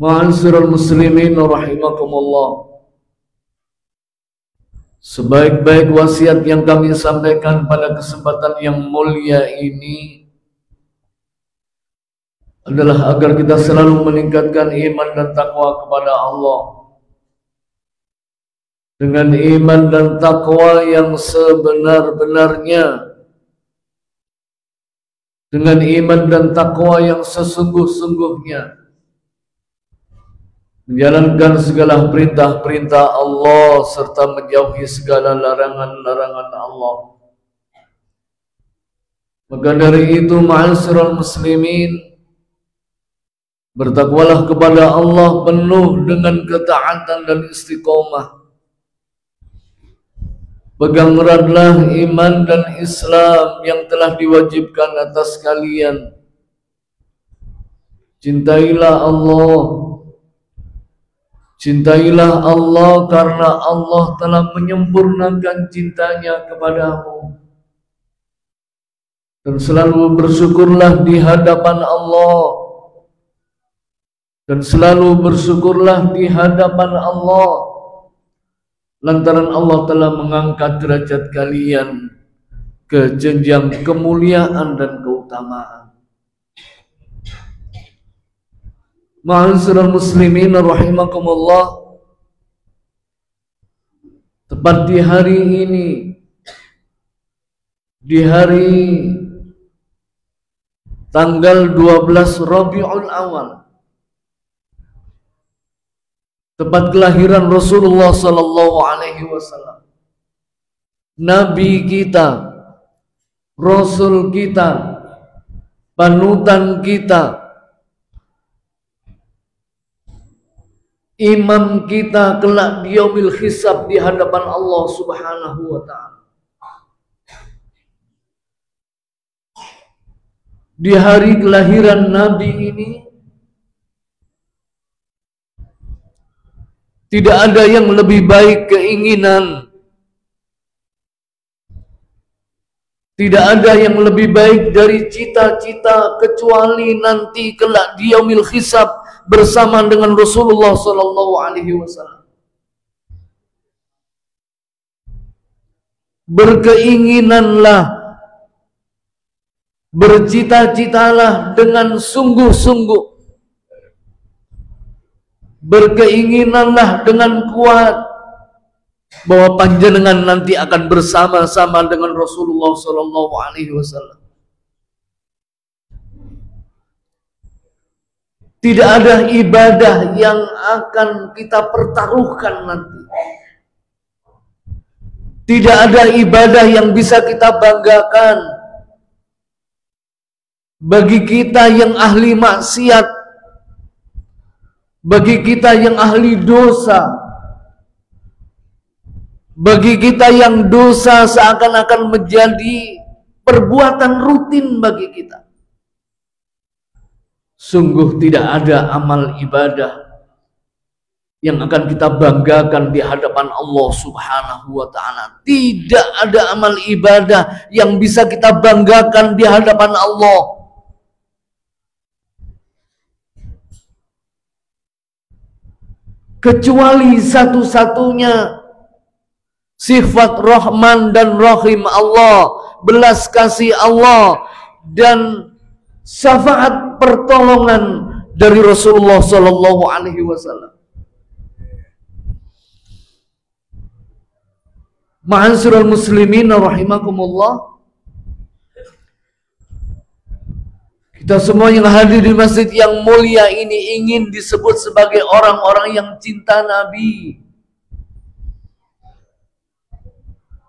Ma'asyiral muslimin rahimakumullah. Sebaik-baik wasiat yang kami sampaikan pada kesempatan yang mulia ini adalah agar kita selalu meningkatkan iman dan takwa kepada Allah. Dengan iman dan takwa yang sebenar-benarnya, dengan iman dan takwa yang sesungguh-sungguhnya, menjalankan segala perintah-perintah Allah serta menjauhi segala larangan-larangan Allah. Maka dari itu, ma'asyiral muslimin, bertakwalah kepada Allah penuh dengan ketaatan dan istiqomah. Pegang eratlah iman dan Islam yang telah diwajibkan atas kalian. Cintailah Allah. Cintailah Allah karena Allah telah menyempurnakan cintanya kepadamu. Dan selalu bersyukurlah di hadapan Allah. Dan selalu bersyukurlah di hadapan Allah. Lantaran Allah telah mengangkat derajat kalian ke jenjang kemuliaan dan keutamaan. Ma'asyiral muslimin rahimakumullah. Tepat di hari ini, di hari tanggal 12 Rabiul Awal, tepat kelahiran Rasulullah sallallahu alaihi wasallam, Nabi kita, Rasul kita, panutan kita, imam kita kelak di yaumil hisab di hadapan Allah Subhanahu wa ta'ala. Di hari kelahiran Nabi ini tidak ada yang lebih baik keinginan, tidak ada yang lebih baik dari cita-cita kecuali nanti kelak di yaumil hisab bersama dengan Rasulullah sallallahu alaihi wasallam. Berkeinginanlah, bercita-citalah dengan sungguh-sungguh, berkeinginanlah dengan kuat bahwa panjenengan nanti akan bersama-sama dengan Rasulullah sallallahu alaihi wasallam. Tidak ada ibadah yang akan kita pertaruhkan nanti. Tidak ada ibadah yang bisa kita banggakan bagi kita yang ahli maksiat, bagi kita yang ahli dosa, bagi kita yang dosa seakan-akan menjadi perbuatan rutin bagi kita. Sungguh tidak ada amal ibadah yang akan kita banggakan di hadapan Allah Subhanahu wa ta'ala. Tidak ada amal ibadah yang bisa kita banggakan di hadapan Allah. Kecuali satu-satunya sifat Rahman dan Rahim Allah, belas kasih Allah, dan syafaat pertolongan dari Rasulullah sallallahu alaihi wasallam. Ma'asyiral muslimin rahimakumullah. Kita semua yang hadir di masjid yang mulia ini ingin disebut sebagai orang-orang yang cinta Nabi.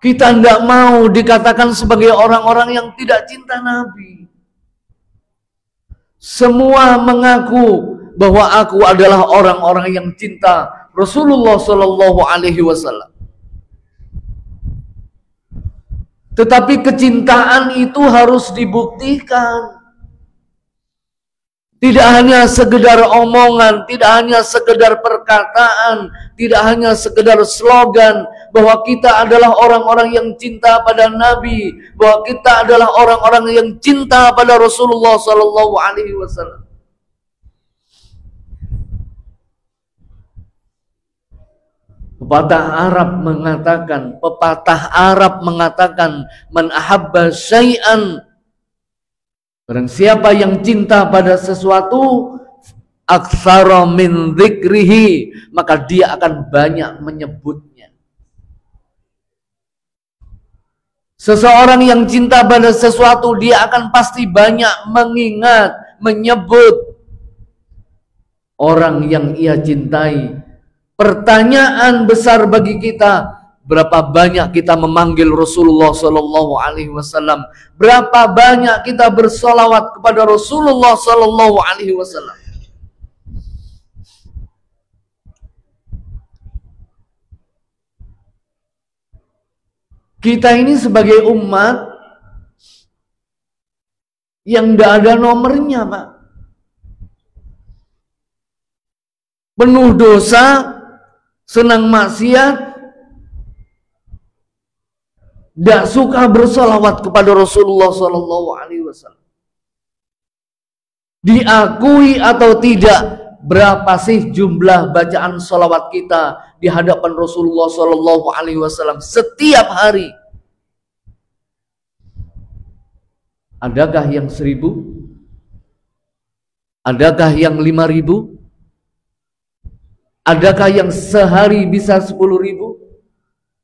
Kita tidak mau dikatakan sebagai orang-orang yang tidak cinta Nabi. Semua mengaku bahwa aku adalah orang-orang yang cinta Rasulullah sallallahu alaihi wasallam. Tetapi kecintaan itu harus dibuktikan. Tidak hanya sekedar omongan, tidak hanya sekedar perkataan, tidak hanya sekedar slogan bahwa kita adalah orang-orang yang cinta pada Nabi, bahwa kita adalah orang-orang yang cinta pada Rasulullah sallallahu alaihi wasallam. Pepatah Arab mengatakan, man ahabba syai'an, barang siapa yang cinta pada sesuatu, aktsara min dzikrihi, maka dia akan banyak menyebutnya. Seseorang yang cinta pada sesuatu, dia akan pasti banyak mengingat, menyebut orang yang ia cintai. Pertanyaan besar bagi kita, berapa banyak kita memanggil Rasulullah Sallallahu Alaihi Wasallam? Berapa banyak kita bersolawat kepada Rasulullah Sallallahu Alaihi Wasallam? Kita ini sebagai umat yang tidak ada nomornya, Pak. Penuh dosa, senang maksiat, tidak suka bersolawat kepada Rasulullah Sallallahu Alaihi Wasallam. Diakui atau tidak, berapa sih jumlah bacaan solawat kita di hadapan Rasulullah Sallallahu Alaihi Wasallam setiap hari? Adakah yang 1000? Adakah yang 5000? Adakah yang sehari bisa 10.000?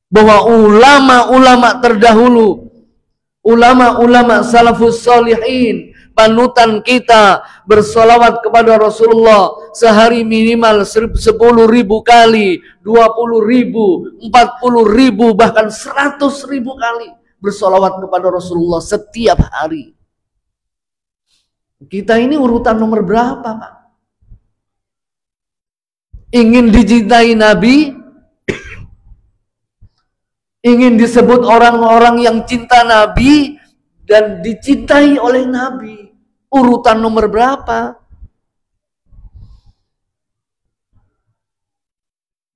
Bahwa ulama-ulama terdahulu, ulama-ulama salafus solihin, panutan kita, bersolawat kepada Rasulullah sehari minimal 10.000 kali, 20.000, 40.000, bahkan 100.000 kali bersolawat kepada Rasulullah setiap hari. Kita ini urutan nomor berapa, Pak? Ingin dicintai Nabi, ingin disebut orang-orang yang cinta Nabi dan dicintai oleh Nabi, urutan nomor berapa?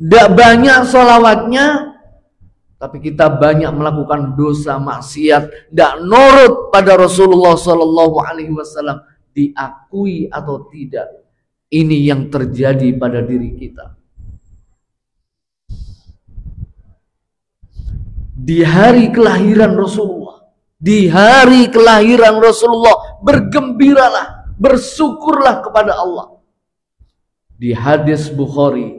Tidak banyak sholawatnya, tapi kita banyak melakukan dosa maksiat, tidak nurut pada Rasulullah Sallallahu Alaihi Wasallam. Diakui atau tidak, ini yang terjadi pada diri kita. Di hari kelahiran Rasulullah, di hari kelahiran Rasulullah, bergembiralah, bersyukurlah kepada Allah. Di hadis Bukhari,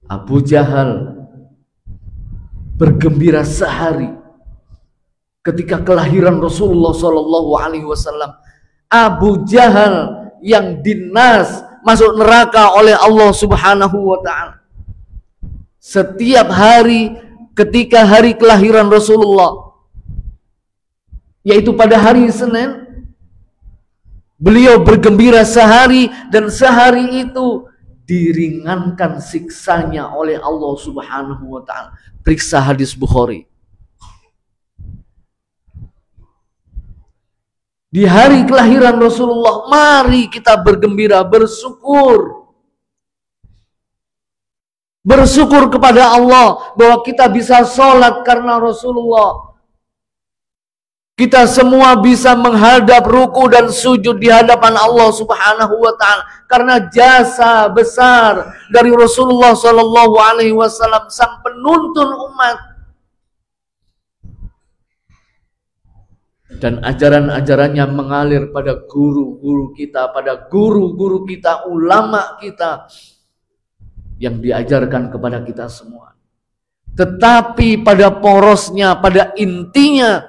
Abu Jahal bergembira sehari ketika kelahiran Rasulullah Sallallahu Alaihi Wasallam. Abu Jahal yang dinas masuk neraka oleh Allah Subhanahu wa Ta'ala. Setiap hari ketika hari kelahiran Rasulullah, yaitu pada hari Senin, beliau bergembira sehari, dan sehari itu diringankan siksanya oleh Allah Subhanahu wa Ta'ala. Periksa hadis Bukhari. Di hari kelahiran Rasulullah, mari kita bergembira, bersyukur. Bersyukur kepada Allah bahwa kita bisa sholat karena Rasulullah. Kita semua bisa menghadap ruku dan sujud di hadapan Allah Subhanahu wa Ta'ala karena jasa besar dari Rasulullah Sallallahu Alaihi Wasallam, sang penuntun umat. Dan ajaran-ajarannya mengalir pada guru-guru kita, ulama kita, yang diajarkan kepada kita semua. Tetapi pada porosnya, pada intinya,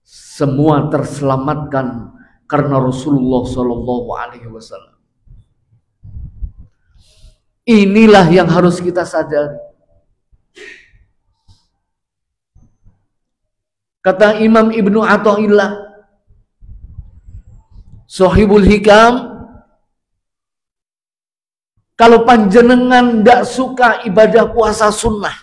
semua terselamatkan karena Rasulullah Shallallahu Alaihi Wasallam. Inilah yang harus kita sadari. Kata Imam Ibnu Athaillah, Shahibul Hikam, kalau panjenengan tidak suka ibadah puasa sunnah,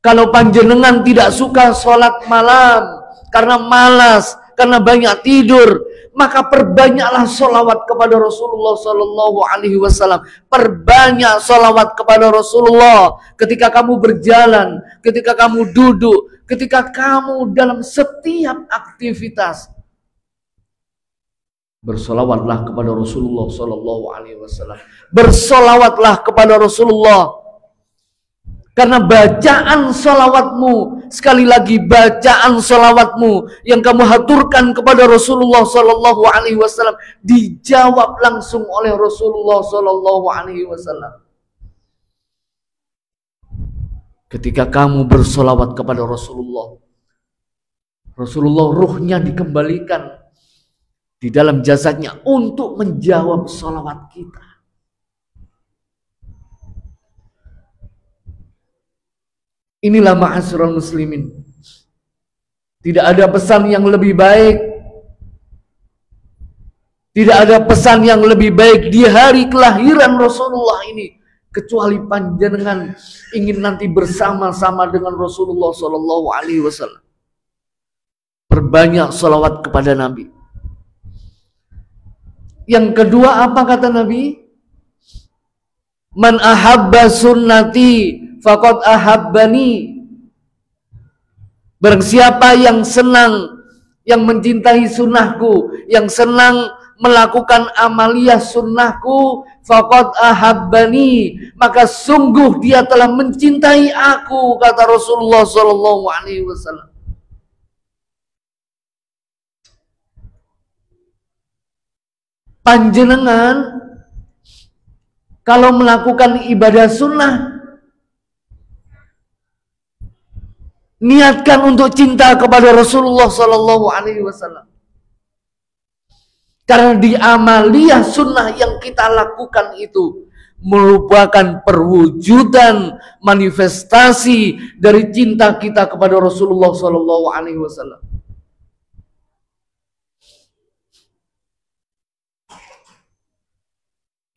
kalau panjenengan tidak suka sholat malam karena malas, karena banyak tidur, maka perbanyaklah sholawat kepada Rasulullah Sallallahu Alaihi Wasallam. Perbanyak sholawat kepada Rasulullah ketika kamu berjalan, ketika kamu duduk, ketika kamu dalam setiap aktivitas. Bersolawatlah kepada Rasulullah Sallallahu Alaihi Wasallam. Bersolawatlah kepada Rasulullah. Karena bacaan solawatmu, sekali lagi bacaan solawatmu yang kamu haturkan kepada Rasulullah Sallallahu Alaihi Wasallam dijawab langsung oleh Rasulullah Sallallahu Alaihi Wasallam. Ketika kamu bersolawat kepada Rasulullah, Rasulullah ruhnya dikembalikan di dalam jasadnya untuk menjawab sholawat kita. Inilah ma'asyiral muslimin. Tidak ada pesan yang lebih baik. Tidak ada pesan yang lebih baik di hari kelahiran Rasulullah ini kecuali panjenengan ingin nanti bersama-sama dengan Rasulullah Sallallahu Alaihi Wasallam. Perbanyak sholawat kepada Nabi. Yang kedua apa kata Nabi? Man ahabba sunnati faqad ahabbani. Barang siapa yang senang, yang mencintai sunnahku, yang senang melakukan amaliyah sunnahku, faqad ahabbani, maka sungguh dia telah mencintai aku, kata Rasulullah Sallallahu Alaihi Wasallam. Panjenengan kalau melakukan ibadah sunnah, niatkan untuk cinta kepada Rasulullah Sallallahu Alaihi Wasallam. Karena di amaliyah sunnah yang kita lakukan itu merupakan perwujudan manifestasi dari cinta kita kepada Rasulullah Sallallahu Alaihi Wasallam.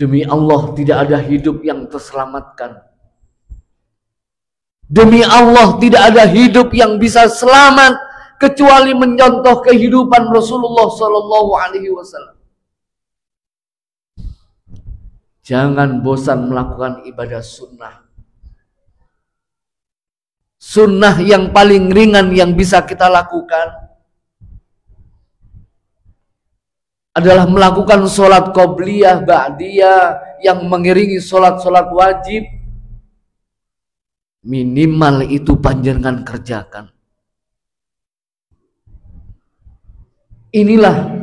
Demi Allah tidak ada hidup yang terselamatkan. Demi Allah tidak ada hidup yang bisa selamat kecuali mencontoh kehidupan Rasulullah Sallallahu Alaihi Wasallam. Jangan bosan melakukan ibadah sunnah. Sunnah yang paling ringan yang bisa kita lakukan adalah melakukan sholat qobliyah, ba'diyah yang mengiringi sholat-sholat wajib. Minimal itu panjenengan kerjakan. Inilah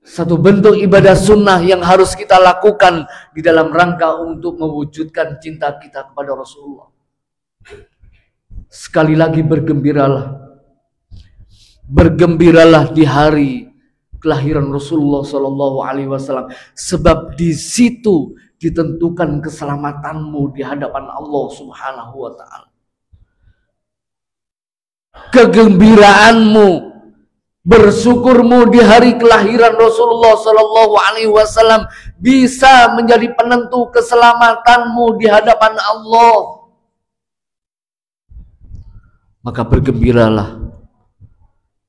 satu bentuk ibadah sunnah yang harus kita lakukan di dalam rangka untuk mewujudkan cinta kita kepada Rasulullah. Sekali lagi bergembiralah. Bergembiralah di hari kelahiran Rasulullah Sallallahu Alaihi Wasallam, sebab di situ ditentukan keselamatanmu di hadapan Allah Subhanahu Wa Taala. Kegembiraanmu, bersyukurmu di hari kelahiran Rasulullah Sallallahu Alaihi Wasallam bisa menjadi penentu keselamatanmu di hadapan Allah. Maka bergembiralah,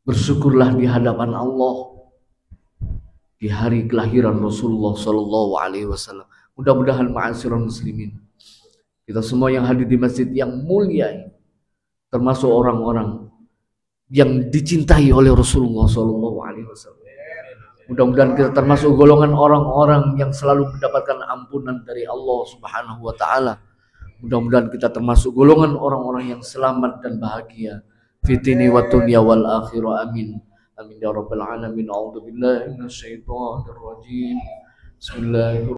bersyukurlah di hadapan Allah di hari kelahiran Rasulullah Sallallahu Alaihi Wasallam. Mudah-mudahan ma'asyiral muslimin, kita semua yang hadir di masjid yang mulia ini, termasuk orang-orang yang dicintai oleh Rasulullah Sallallahu Alaihi Wasallam. Mudah-mudahan kita termasuk golongan orang-orang yang selalu mendapatkan ampunan dari Allah Subhanahu Wa Taala. Mudah-mudahan kita termasuk golongan orang-orang yang selamat dan bahagia fitini wa dunya wal akhirah. Amin. Amin ya rabbal alamin. A'udzu billahi minasyaitonir rajim. Bismillahirrahmanirrahim.